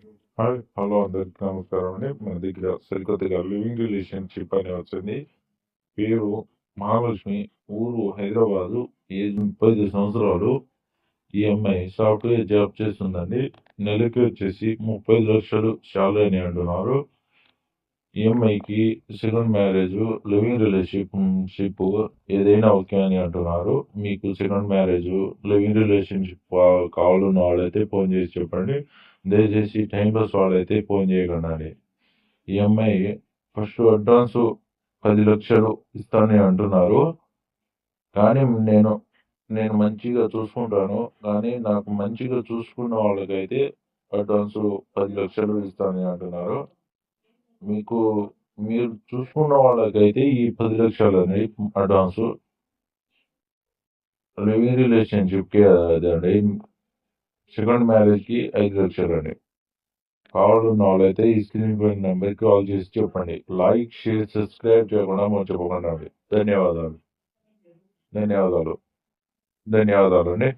Hi. Hello అందరికి నమస్కారం అండి. మన దగ్గర సరికొత్తగా లివింగ్ రిలేషన్‌షిప్ అని వచ్చింది. పేరు మహాలక్ష్మి. ఊరు హైదరాబాదు. ఏజ్ 35 సంవత్సరాలు. ఈ అమ్మాయి సాఫ్ట్‌వేర్ జాబ్ చేస్తుందండి. నెలకి వచ్చేసి 35,00,000 శాలరీ అని అంటున్నారు. ఈ అమ్మాయికి సెకండ్ మ్యారేజు, లివింగ్ రిలేషన్‌షిప్ ఏదైనా ఓకే అని అంటున్నారు. మీకు సెకండ్ మ్యారేజు, లివింగ్ రిలేషన్‌షిప్ కావాలన్న వాళ్ళైతే ఫోన్ చేసి చెప్పండి. దయచేసి టైం పాస్ వాళ్ళైతే ఫోన్ చేయకండి. ఈ అమ్మాయి ఫస్ట్ అడ్వాన్స్ 10,00,000 ఇస్తానని అంటున్నారు. కానీ నేను మంచిగా చూసుకుంటాను. కానీ నాకు మంచిగా చూసుకున్న వాళ్ళకైతే అడ్వాన్స్ 10,00,000 ఇస్తానని అంటున్నారు. మీకు మీరు చూసుకున్న వాళ్ళకైతే ఈ 10,00,000 అనేది అడ్వాన్స్. లివింగ్ రిలేషన్‌షిప్‌కి అదండి. సెకండ్ మ్యారేజ్‌కి 5,00,000 అండి. కావాలన్న వాళ్ళైతే ఈ స్క్రీన్ పైన నెంబర్‌కి కాల్ చేసి చెప్పండి. లైక్, షేర్, సబ్స్క్రైబ్ చేయకుండా మర్చిపోకండి. ధన్యవాదాలు. ధన్యవాదాలు. ధన్యవాదాలండి.